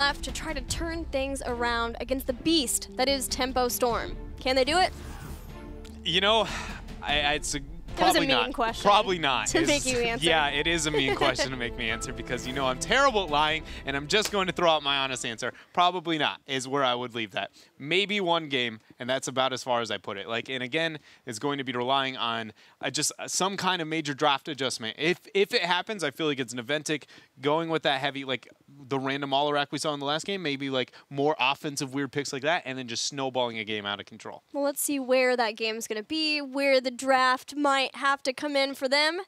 left to try to turn things around against the beast that is Tempo Storm. Can they do it? You know, it's probably not. Question probably not. To make you answer. Yeah, it is a mean question to make me answer because, you know, I'm terrible at lying, and I'm just going to throw out my honest answer. Probably not is where I would leave that. Maybe one game, and that's about as far as I put it. Like, and again, it's going to be relying on just some kind of major draft adjustment. If it happens, I feel like it's Naventic going with that heavy, like the random all rack we saw in the last game, maybe like more offensive weird picks like that, and then just snowballing a game out of control. Well, let's see where that game's going to be, where the draft might have to come in for them.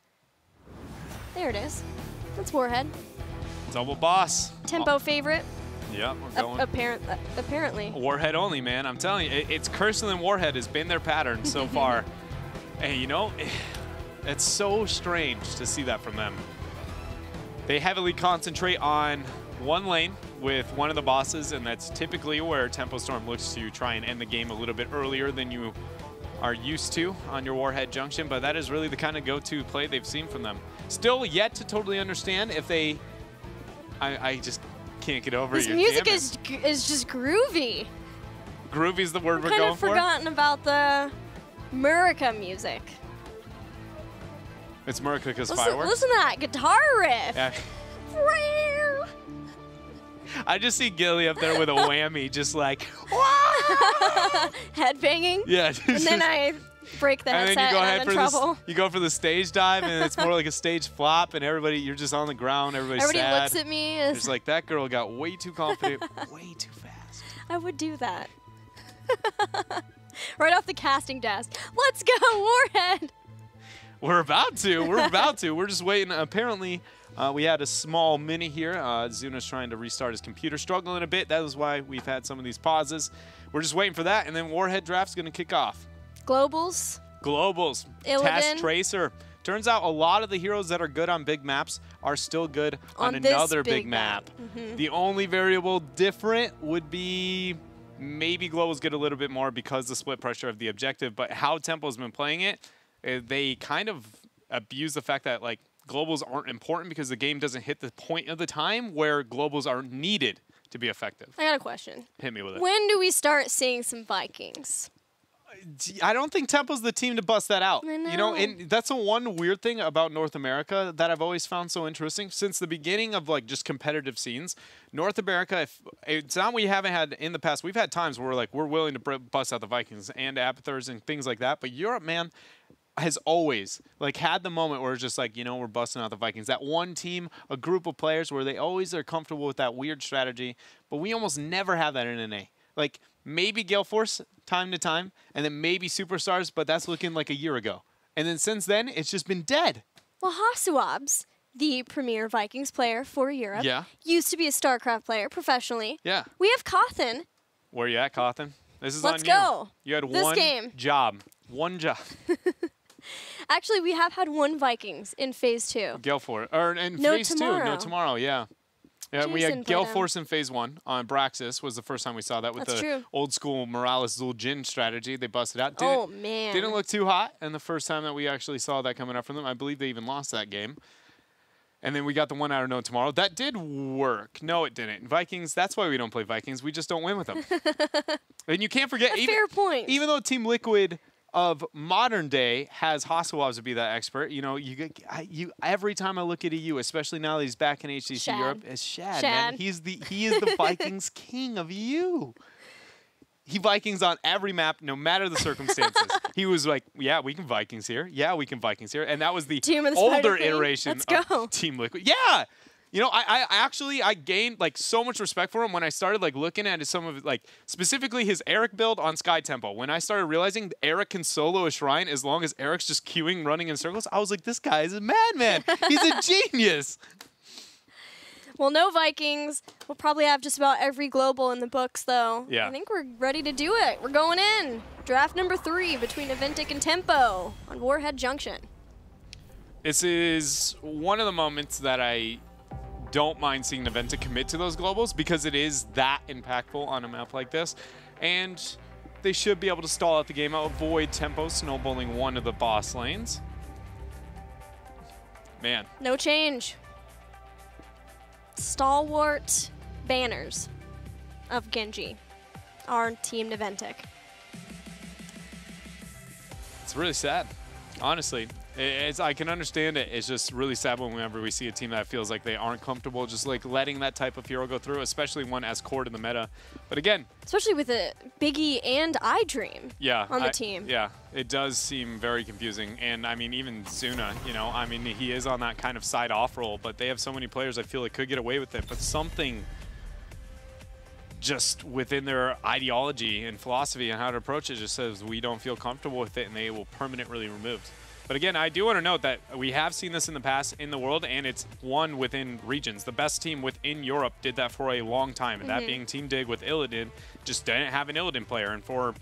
There it is. That's Warhead. Double boss. Tempo favorite. Yeah, we're going. Apparently. Warhead only, man. I'm telling you, it's Curson and Warhead has been their pattern so far. And you know, it's so strange to see that from them. They heavily concentrate on one lane with one of the bosses, and that's typically where Tempo Storm looks to try and end the game a little bit earlier than you are used to on your Warhead Junction, but that is really the kind of go-to play they've seen from them. Still yet to totally understand if they... I just can't get over this music is just groovy. Groovy is the word we're going for? Kind of forgotten about the Murica music. It's Murica because fireworks? Listen to that guitar riff. Yeah. I just see Gilly up there with a whammy, just like, headbanging? Yeah. And then I break the headset and I'm in trouble. You go for the stage dive, and it's more like a stage flop, and you're just on the ground, everybody sad. Looks at me. It's like, that girl got way too confident, way too fast. I would do that. Right off the casting desk. Let's go, Warhead! We're about to. We're about to. We're just waiting. Apparently, we had a small mini here. Zuna's trying to restart his computer, struggling a bit. That is why we've had some of these pauses. We're just waiting for that, and then Warhead Draft's going to kick off. Globals. Globals. Illidan. Task Tracer. Turns out a lot of the heroes that are good on big maps are still good on another big map. The only variable different would be maybe Globals get a little bit more because the split pressure of the objective, but how Tempo's been playing it, they kind of abuse the fact that like globals aren't important because the game doesn't hit the point of the time where globals are needed to be effective. I got a question. Hit me with it. When do we start seeing some Vikings? I don't think Tempo's the team to bust that out. I know. You know, and that's the one weird thing about North America that I've always found so interesting. Since the beginning of like just competitive scenes, North America, if it's not we haven't had in the past, we've had times where we're willing to bust out the Vikings and Abathurs and things like that. But Europe, man, has always like had the moment where it's just like, you know, we're busting out the Vikings. That one team, a group of players where they always are comfortable with that weird strategy, but we almost never have that in NA. Like maybe Gale Force time to time, and then maybe Superstars, but that's looking like a year ago. And then since then, it's just been dead. Well, Hasuabs, the premier Vikings player for Europe, used to be a StarCraft player professionally. Yeah. We have Cawthon. Where you at, Cawthon? This is Let's on you. go. You had this one game. job. One job. Actually, we have had one Vikings in Phase 2. Gale Force. Or in No Phase 2. No, tomorrow, yeah. Yeah, we had Gale Force in Phase 1 on Braxis was the first time we saw that with the old school Morales Zul'jin strategy. They busted out. Oh, man. Didn't look too hot, and the first time that we actually saw that coming up from them, I believe they even lost that game. And then we got the one out of No Tomorrow. That did work. No, it didn't. Vikings, that's why we don't play Vikings. We just don't win with them. And you can't forget, fair point. Even though Team Liquid of modern day has Hasuabs to be that expert, you know, every time I look at EU, especially now that he's back in HGC Europe, is Shad. Man. He is the Vikings king of EU. He Vikings on every map, no matter the circumstances. He was like, yeah, we can Vikings here. Yeah, we can Vikings here. And that was the older iteration of Team Liquid. Yeah. You know, I gained like so much respect for him when I started like looking at some of it, like specifically his Eric build on Sky Tempo. When I started realizing Eric can solo a shrine as long as Eric's just queuing, running in circles, I was like, this guy is a madman. He's a genius. Well, no Vikings. We'll probably have just about every global in the books, though. Yeah. I think we're ready to do it. We're going in. Draft number 3 between Naventic and Tempo on Warhead Junction. This is one of the moments that I don't mind seeing Naventic commit to those globals because it is that impactful on a map like this. And they should be able to stall out the game, avoid Tempo snowballing one of the boss lanes. Man. No change. Stalwart banners of Genji are Team Naventic. It's really sad, honestly. I can understand it. It's just really sad whenever we see a team that feels like they aren't comfortable just like letting that type of hero go through, especially one as core to the meta. But again, especially with a Biggie and iDream on the team. Yeah, it does seem very confusing. And I mean, even Zuna, you know, I mean, he is on that kind of side off role, but they have so many players I feel like could get away with it. But something just within their ideology and philosophy and how to approach it just says we don't feel comfortable with it, and they will permanently removed. But again, I do want to note that we have seen this in the past in the world, and it's won within regions. The best team within Europe did that for a long time, and that being Team Dig with Illidan, just didn't have an Illidan player. And for,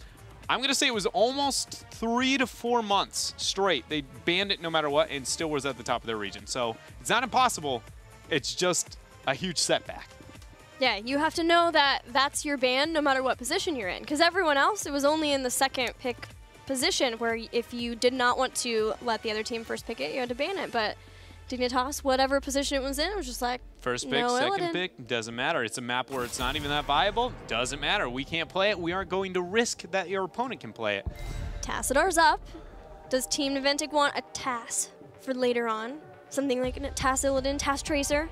I'm going to say it was almost 3 to 4 months straight, they banned it no matter what, and still was at the top of their region. So it's not impossible. It's just a huge setback. Yeah, you have to know that that's your ban no matter what position you're in. Because everyone else, it was only in the second pick position where if you did not want to let the other team first pick it, you had to ban it. But Dignitas, whatever position it was in, it was just like, first pick, no second Illidan. pick, doesn't matter. It's a map where it's not even that viable, doesn't matter. We can't play it. We aren't going to risk that your opponent can play it. Tassadar's up. Does Team Naventic want a Tass for later on? Something like a Tass Illidan, Tass Tracer?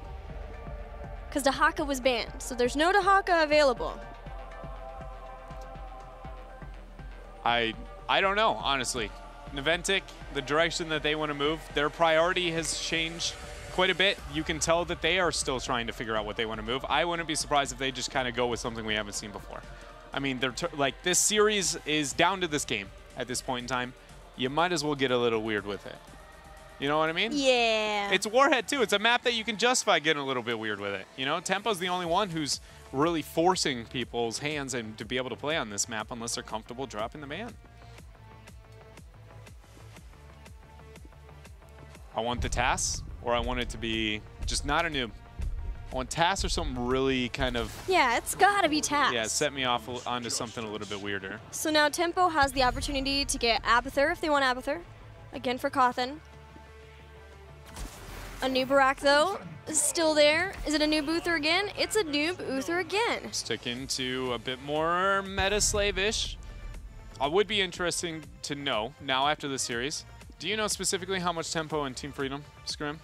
Because Dahaka was banned, so there's no Dahaka available. I don't know, honestly. Naventic, the direction that they want to move, their priority has changed quite a bit. You can tell that they are still trying to figure out what they want to move. I wouldn't be surprised if they just kind of go with something we haven't seen before. I mean, they're like, this series is down to this game at this point in time. You might as well get a little weird with it. You know what I mean? Yeah. It's Warhead, too. It's a map that you can justify getting a little bit weird with it. You know, Tempo's the only one who's really forcing people's hands and to be able to play on this map unless they're comfortable dropping the ban. I want the Tass, or I want it to be just not a noob. I want Tass or something really kind of... Yeah, it's gotta be Tass. Yeah, set me off onto something a little bit weirder. So now Tempo has the opportunity to get Abathur if they want Abathur. Again for Cawthon. A noob Barak, though, is still there. Is it a noob Uther again? It's a noob Uther again. Sticking to a bit more meta-slave-ish. I would be interesting to know, now after this series, do you know specifically how much Tempo and Team Freedom scrim?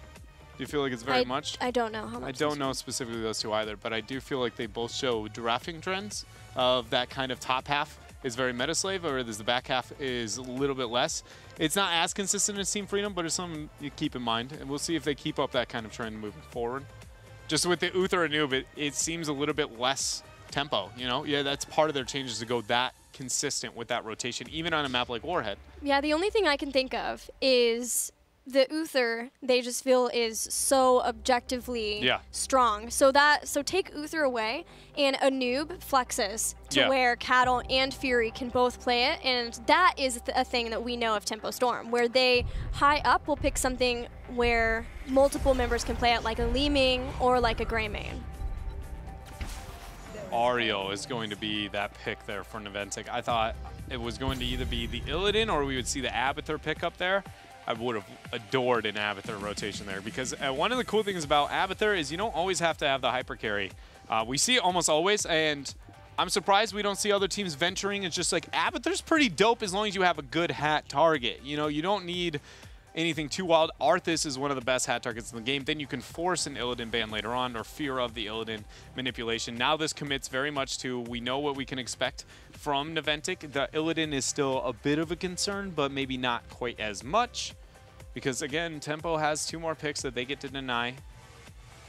Do you feel like it's very much? I don't know how much. I don't know specifically those two either, but I do feel like they both show drafting trends of that kind of top half is very meta-slave, or the back half is a little bit less. It's not as consistent as Team Freedom, but it's something you keep in mind, and we'll see if they keep up that kind of trend moving forward. Just with the Uther and Noob, it seems a little bit less tempo, you know? Yeah, that's part of their changes to go that consistent with that rotation, even on a map like Warhead. Yeah, the only thing I can think of is the Uther, they just feel is so objectively strong. So take Uther away, and a noob flexes to where Cattle and Fury can both play it, and that is a thing that we know of Tempo Storm, where they high up will pick something where multiple members can play it, like a Li Ming or like a Greymane. Ario is going to be that pick there for Naventic. I thought it was going to either be the Illidan or we would see the Abathur pick up there. I would have adored an Abathur rotation there, because one of the cool things about Abathur is you don't always have to have the hyper carry. We see it almost always, and I'm surprised we don't see other teams venturing. It's just like, Abathur's pretty dope as long as you have a good hat target. You know, you don't need anything too wild. Arthas is one of the best hat targets in the game. Then you can force an Illidan ban later on, or fear of the Illidan manipulation. Now this commits very much to, we know what we can expect from Naventic. The Illidan is still a bit of a concern, but maybe not quite as much. Because again, Tempo has 2 more picks that they get to deny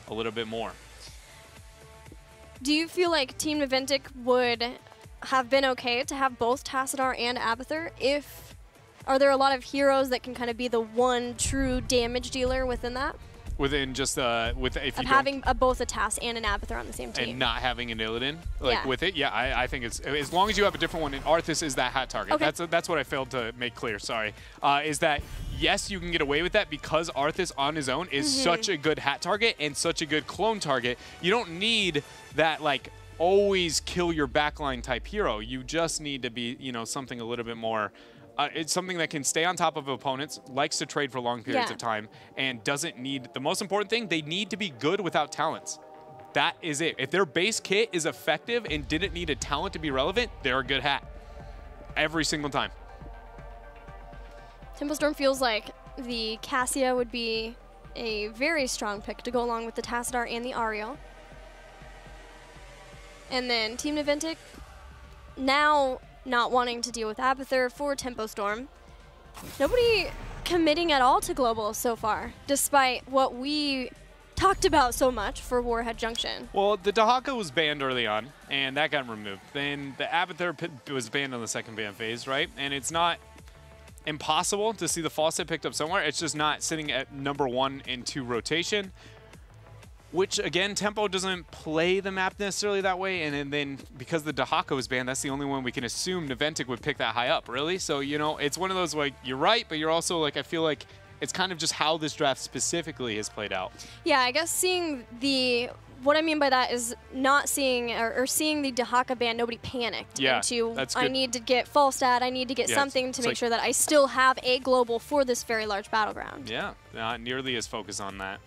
a little bit more. Do you feel like Team Naventic would have been okay to have both Tassadar and Abathur if... Are there a lot of heroes that can kind of be the one true damage dealer within that? Within just if you having both a Tass and an Abathur on the same team. And not having an Illidan, like with it, I think it's, as long as you have a different one, and Arthas is that hat target. Okay. That's what I failed to make clear, sorry. Is that, yes, you can get away with that because Arthas on his own is such a good hat target and such a good clone target. You don't need that, like, always kill your backline type hero. You just need to be, you know, something a little bit more... it's something that can stay on top of opponents, likes to trade for long periods of time, and doesn't need... The most important thing, they need to be good without talents. That is it. If their base kit is effective and didn't need a talent to be relevant, they're a good hat. Every single time. Tempo Storm feels like the Cassia would be a very strong pick to go along with the Tassadar and the Ariel. And then Team Naventic, now not wanting to deal with Abathur for Tempo Storm. Nobody committing at all to global so far, despite what we talked about so much for Warhead Junction. Well, the Dahaka was banned early on, and that got removed. Then the Abathur was banned on the second ban phase, right? And it's not impossible to see the faucet picked up somewhere. It's just not sitting at number 1 and 2 rotation, which, again, Tempo doesn't play the map necessarily that way. And then because the Dahaka was banned, that's the only one we can assume Naventic would pick that high up, really. So, you know, it's one of those, like, you're right, but you're also, like, I feel like it's kind of just how this draft specifically has played out. Yeah, I guess seeing the, what I mean by that is not seeing, or seeing the Dahaka ban, nobody panicked into, that's I good. need to get full stat, I need to get something to make sure that I still have a global for this very large battleground. Yeah, not nearly as focused on that.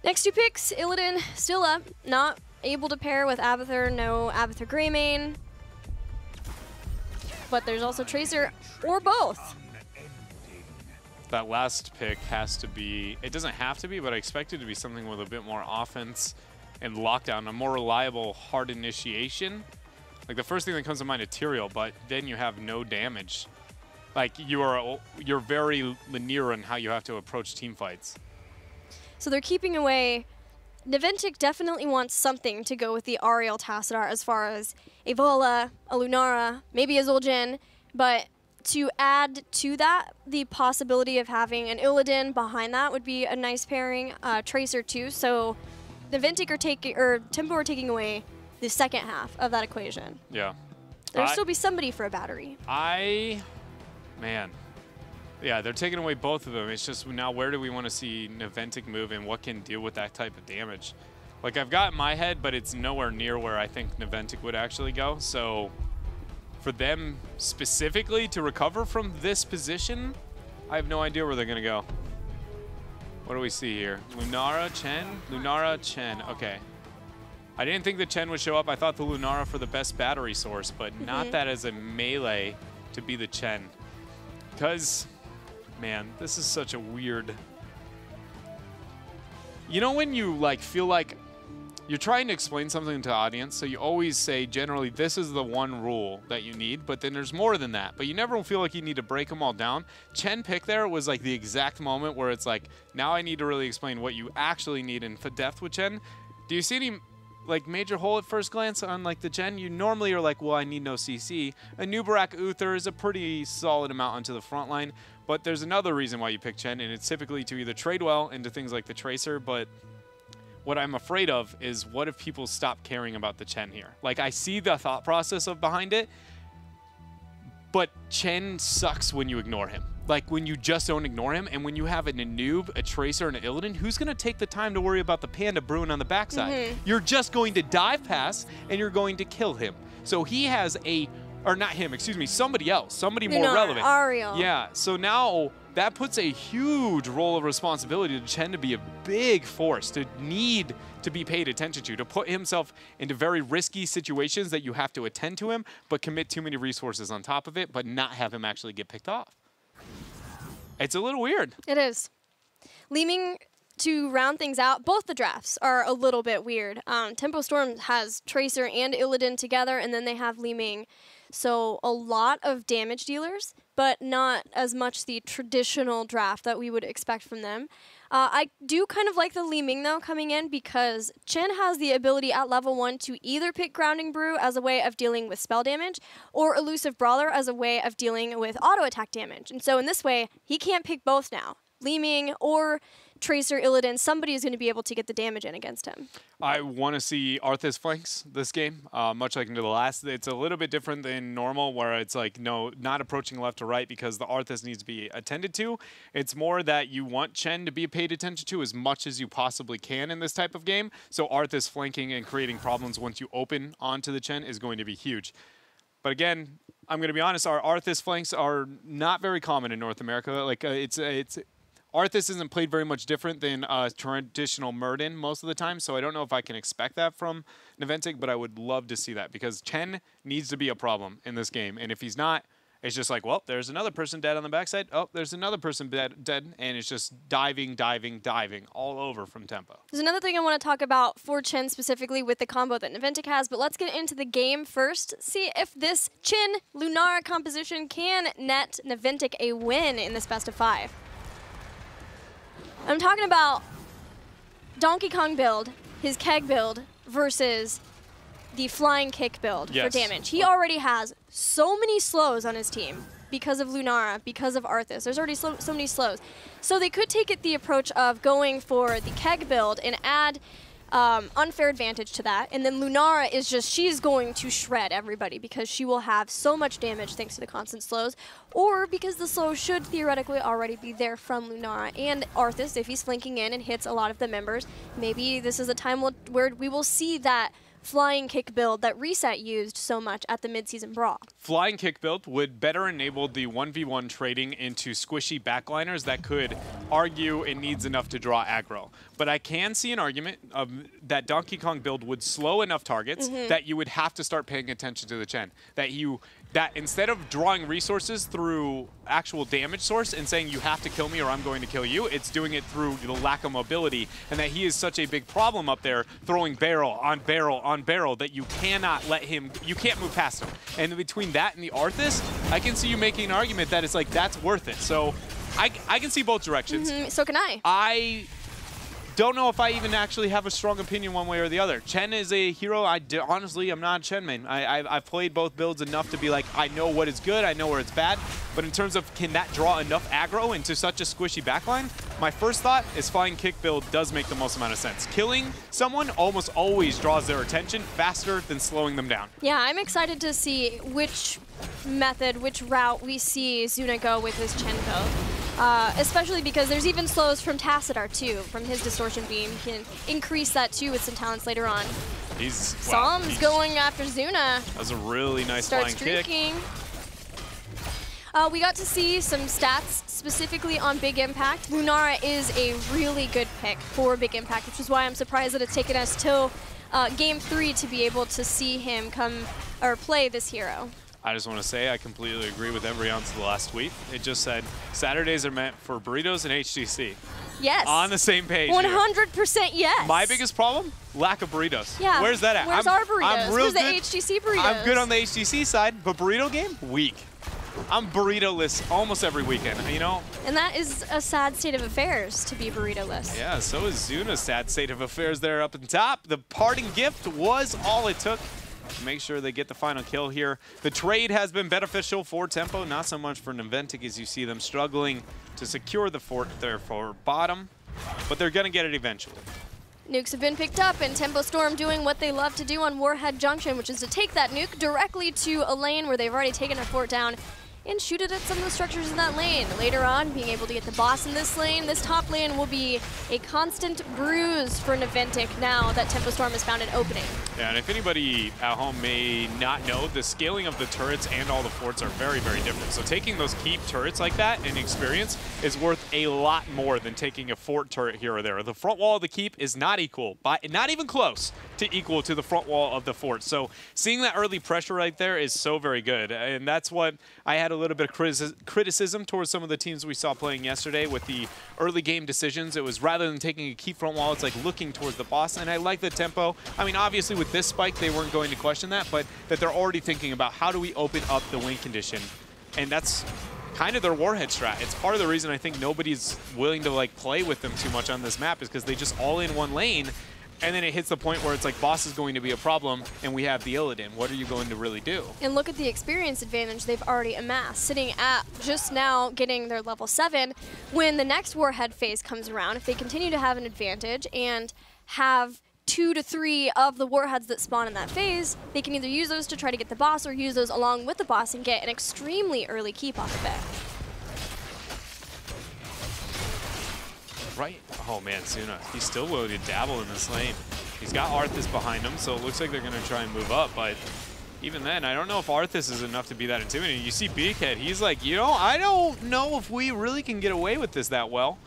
Next 2 picks, Illidan still up, not able to pair with Abathur, no Abathur Greymane. But there's also Tracer, or both. That last pick has to be, it doesn't have to be, but I expect it to be something with a bit more offense and lockdown, a more reliable hard initiation. Like the first thing that comes to mind is Tyrael, but then you have no damage. Like you're very linear in how you have to approach team fights. So they're keeping away. Naventic definitely wants something to go with the Ariel Tassadar as far as a Valla, a Lunara, maybe a Zul'jin, but to add to that, the possibility of having an Illidan behind that would be a nice pairing. Tracer too. So Naventic are taking, or Tempo are taking away the second half of that equation. Yeah. There'll still be somebody for a battery. Man. Yeah, they're taking away both of them. It's just now where do we want to see Naventic move and what can deal with that type of damage? Like I've got in my head, but it's nowhere near where I think Naventic would actually go. So for them specifically to recover from this position, I have no idea where they're going to go. What do we see here? Lunara, Chen? Lunara, Chen. Okay. I didn't think the Chen would show up. I thought the Lunara for the best battery source, but not that as a melee to be the Chen. Because, man, this is such a weird... You know when you like feel like you're trying to explain something to the audience, so you always say generally this is the one rule that you need, but then there's more than that. But you never feel like you need to break them all down. Chen pick there was like the exact moment where it's like, now I need to really explain what you actually need in depth with Chen. Do you see any like major hole at first glance on like the Chen? You normally are like, well, I need no CC. A Nubarak Uther is a pretty solid amount onto the front line, but there's another reason why you pick Chen, and it's typically to either trade well into things like the Tracer, but what I'm afraid of is what if people stop caring about the Chen here? Like, I see the thought process of behind it, but Chen sucks when you ignore him. Like, when you just don't ignore him, and when you have a Noob, a Tracer, and an Illidan, who's going to take the time to worry about the Panda brewing on the backside? You're just going to dive past, and you're going to kill him. So he has a... Or not him, excuse me, somebody else. Somebody more relevant. Ariel. Yeah, so now that puts a huge role of responsibility to Chen to be a big force, to need to be paid attention to put himself into very risky situations that you have to attend to him, but commit too many resources on top of it, but not have him actually get picked off. It's a little weird. It is. Leeming, to round things out, both the drafts are a little bit weird. Tempo Storm has Tracer and Illidan together, and then they have Leeming. So a lot of damage dealers, but not as much the traditional draft that we would expect from them. I do kind of like the Leeming, though, coming in, because Chen has the ability at level 1 to either pick Grounding Brew as a way of dealing with spell damage, or Elusive Brawler as a way of dealing with auto attack damage. And so in this way, he can't pick both now. Leeming or Tracer, Illidan, somebody is going to be able to get the damage in against him. I want to see Arthas flanks this game, much like into the last. It's a little bit different than normal, where it's like, no, not approaching left to right because the Arthas needs to be attended to. It's more that you want Chen to be paid attention to as much as you possibly can in this type of game. So Arthas flanking and creating problems once you open onto the Chen is going to be huge. But again, I'm going to be honest, our Arthas flanks are not very common in North America. Like, it's Arthas isn't played very much different than traditional Murden most of the time, so I don't know if I can expect that from Naventic, but I would love to see that because Chen needs to be a problem in this game, and if he's not, it's just like, well, there's another person dead on the backside. Oh, there's another person dead, and it's just diving, diving, diving all over from Tempo. There's another thing I want to talk about for Chen specifically with the combo that Naventic has, but let's get into the game first. See if this Chen Lunara composition can net Naventic a win in this best of 5. I'm talking about Donkey Kong build, his keg build, versus the flying kick build for damage. He already has so many slows on his team because of Lunara, because of Arthas. There's already so many slows. So they could take it the approach of going for the keg build and add unfair advantage to that. And then Lunara is just, she's going to shred everybody because she will have so much damage thanks to the constant slows, or because the slows should theoretically already be there from Lunara. And Arthas, if he's flanking in and hits a lot of the members, maybe this is a time where we will see that flying kick build that Reset used so much at the midseason brawl. Flying kick build would better enable the 1v1 trading into squishy backliners that could argue it needs enough to draw aggro. But I can see an argument of that Donkey Kong build would slow enough targets that you would have to start paying attention to the Chen. That instead of drawing resources through actual damage source and saying you have to kill me or I'm going to kill you, it's doing it through the lack of mobility, and that he is such a big problem up there, throwing barrel on barrel on barrel, that you cannot let him, you can't move past him. And between that and the Arthas, I can see you making an argument that it's like, that's worth it. So I can see both directions. So can I. I don't know if I even actually have a strong opinion one way or the other. Chen is a hero. Honestly, I'm not a Chen main. I've played both builds enough to be like, I know what is good, I know where it's bad. But in terms of can that draw enough aggro into such a squishy backline, my first thought is flying kick build does make the most amount of sense. Killing someone almost always draws their attention faster than slowing them down. Yeah, I'm excited to see which method, which route we see Zuna go with his Chen build. Especially because there's even slows from Tassadar too, from his distortion beam. He can increase that too with some talents later on. Psalm's going after Zuna. That was a really nice flying kick. We got to see some stats specifically on Big Impact. Lunara is a really good pick for Big Impact, which is why I'm surprised that it's taken us till Game 3 to be able to see him play this hero. I just want to say I completely agree with every ounce of the last tweet. It just said, Saturdays are meant for burritos and HGC. Yes. On the same page 100% yes. My biggest problem? Lack of burritos. Yeah. Where's that at? Where's our burritos? Where's the HGC burritos? I'm good on the HGC side, but burrito game? Weak. I'm burrito-less almost every weekend, you know? And that is a sad state of affairs, to be burrito-less. Yeah, so is Zuna's sad state of affairs there up at the top. The parting gift was all it took to make sure they get the final kill here. The trade has been beneficial for Tempo, not so much for Naventic as you see them struggling to secure the fort there for bottom, but they're going to get it eventually. Nukes have been picked up, and Tempo Storm doing what they love to do on Warhead Junction, which is to take that nuke directly to a lane where they've already taken a fort down and shoot it at some of the structures in that lane. Later on, being able to get the boss in this lane, this top lane will be a constant bruise for Naventic now that Tempo Storm has found an opening. Yeah, and if anybody at home may not know, the scaling of the turrets and all the forts are very, very different. So taking those keep turrets like that in experience is worth a lot more than taking a fort turret here or there. The front wall of the keep is not equal, not even close to equal to the front wall of the fort. So seeing that early pressure right there is so very good. And that's what I had a little bit of criticism towards some of the teams we saw playing yesterday with the early game decisions. It was rather than taking a keep front wall, it's like looking towards the boss. And I like the tempo. I mean, obviously with this spike, they weren't going to question that, but that they're already thinking about how do we open up the win condition. And that's kind of their Warhead strat. It's part of the reason I think nobody's willing to like play with them too much on this map is because they just all in one lane. And then it hits the point where it's like, boss is going to be a problem, and we have the Illidan. What are you going to really do? And look at the experience advantage they've already amassed, sitting at just now getting their level 7. When the next Warhead phase comes around, if they continue to have an advantage and have 2 to 3 of the Warheads that spawn in that phase, they can either use those to try to get the boss or use those along with the boss and get an extremely early keep off of it. Right. Oh man, Zuna. He's still willing to dabble in this lane. He's got Arthas behind him, so it looks like they're going to try and move up. But even then, I don't know if Arthas is enough to be that intimidating. You see Beakhead, he's like, you know, I don't know if we really can get away with this that well.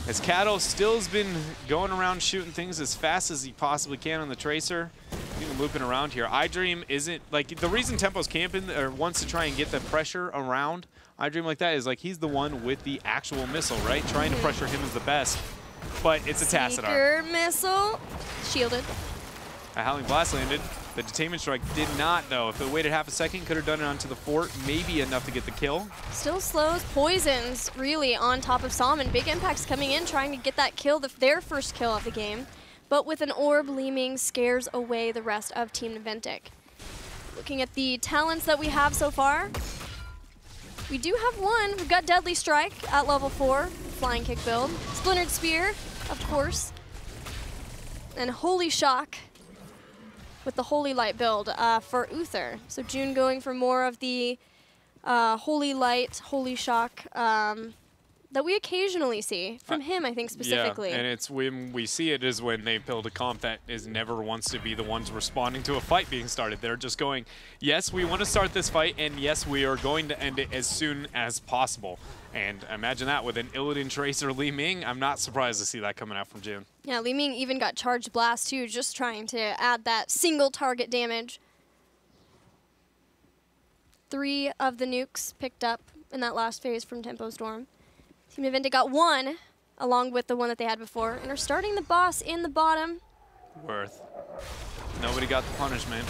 As Cattle still's been going around shooting things as fast as he possibly can on the Tracer. Even looping around here. iDream isn't, like, the reason Tempo's camping or wants to try and get the pressure around iDream like that is, like, he's the one with the actual missile, right? Trying to pressure him is the best. But it's a Tassadar. Missile. Shielded. A Howling Blast landed. The Detainment Strike did not, though. If it waited half a second, could have done it onto the fort. Maybe enough to get the kill. Still slows. Poisons, really, on top of Salmon. Big Impact's coming in, trying to get that kill, their first kill of the game. But with an orb, Li-Ming scares away the rest of Team Naventic. Looking at the talents that we have so far, we do have one. We've got Deadly Strike at level 4, Flying Kick build. Splintered Spear, of course. And Holy Shock with the Holy Light build for Uther. So June going for more of the Holy Light, Holy Shock that we occasionally see from him, I think, specifically. Yeah, and it's when we see it is when they build a comp that is never wants to be the ones responding to a fight being started. They're just going, yes, we want to start this fight, and yes, we are going to end it as soon as possible. And imagine that with an Illidan Tracer Li-Ming. I'm not surprised to see that coming out from June. Yeah, Li-Ming even got Charged Blast, too, just trying to add that single target damage. 3 of the nukes picked up in that last phase from Tempo Storm. Team Naventic got 1, along with the one that they had before, and are starting the boss in the bottom. Worth. Nobody got the punishment.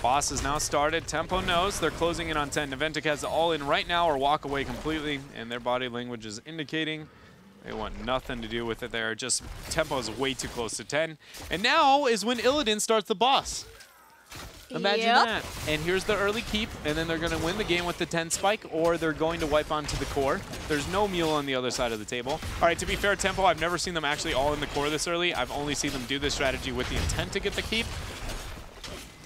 Boss is now started. Tempo knows they're closing in on 10. Naventic has the all in right now or walk away completely, and their body language is indicating they want nothing to do with it there. Just Tempo is way too close to 10. And now is when Illidan starts the boss. Imagine that. And here's the early keep, and then they're going to win the game with the 10 spike, or they're going to wipe onto the core. There's no mule on the other side of the table. All right, to be fair, Tempo, I've never seen them actually all in the core this early. I've only seen them do this strategy with the intent to get the keep.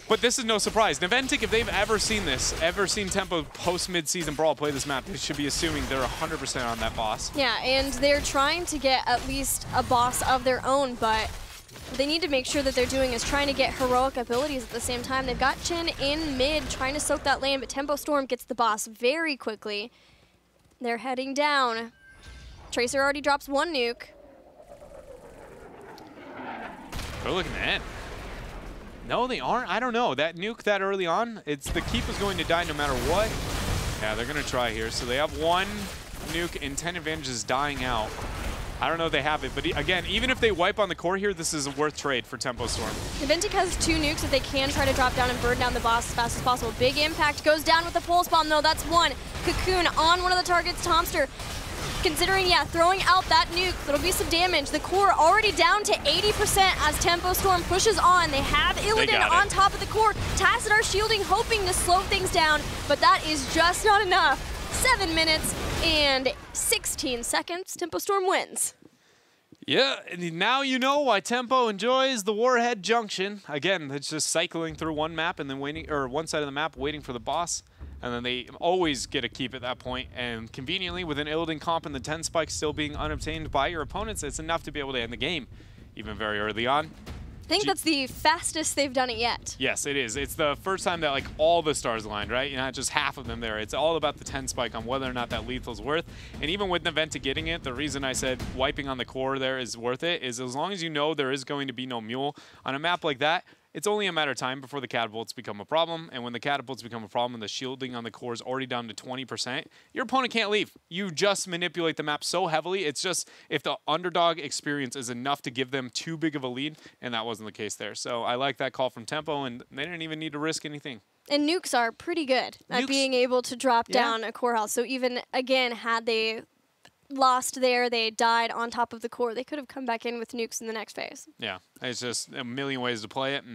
But this is no surprise. Naventic, if they've ever seen this, ever seen Tempo post-mid-season Brawl play this map, they should be assuming they're 100% on that boss. Yeah, and they're trying to get at least a boss of their own, but what they need to make sure that they're doing is trying to get heroic abilities at the same time. They've got Chen in mid trying to soak that lane, but Tempo Storm gets the boss very quickly. They're heading down. Tracer already drops 1 nuke. They're looking at it. No, they aren't. I don't know. That nuke that early on, it's the keep is going to die no matter what. Yeah, they're going to try here. So they have 1 nuke and 10 advantages dying out. I don't know if they have it, but again, even if they wipe on the core here, this is a worth trade for Tempo Storm. Naventic has 2 nukes that they can try to drop down and burn down the boss as fast as possible. Big Impact goes down with the Pulse Bomb, though. That's 1. Cocoon on one of the targets, Tomster. Considering, yeah, throwing out that nuke, that'll be some damage. The core already down to 80% as Tempo Storm pushes on. They have Illidan on top of the core. Tassadar shielding, hoping to slow things down, but that is just not enough. 7 minutes and 16 seconds. Tempo Storm wins. Yeah, and now you know why Tempo enjoys the Warhead Junction. Again, it's just cycling through one map and then waiting, or one side of the map waiting for the boss. And then they always get a keep at that point. And conveniently, with an Illidan comp and the 10 spike still being unobtained by your opponents, it's enough to be able to end the game, even very early on. I think that's the fastest they've done it yet. Yes, it is. It's the first time that like all the stars aligned, right? Not just half of them there. It's all about the 10 spike on whether or not that lethal's worth. And even with Naventic getting it, the reason I said wiping on the core there is worth it is as long as you know there is going to be no mule on a map like that, it's only a matter of time before the catapults become a problem. And when the catapults become a problem and the shielding on the core is already down to 20%, your opponent can't leave. You just manipulate the map so heavily. It's just if the underdog experience is enough to give them too big of a lead, and that wasn't the case there. So I like that call from Tempo, and they didn't even need to risk anything. And nukes are pretty good at being able to drop down a core health. So even, again, had they lost there, they died on top of the core, they could have come back in with nukes in the next phase. Yeah, it's just a million ways to play it.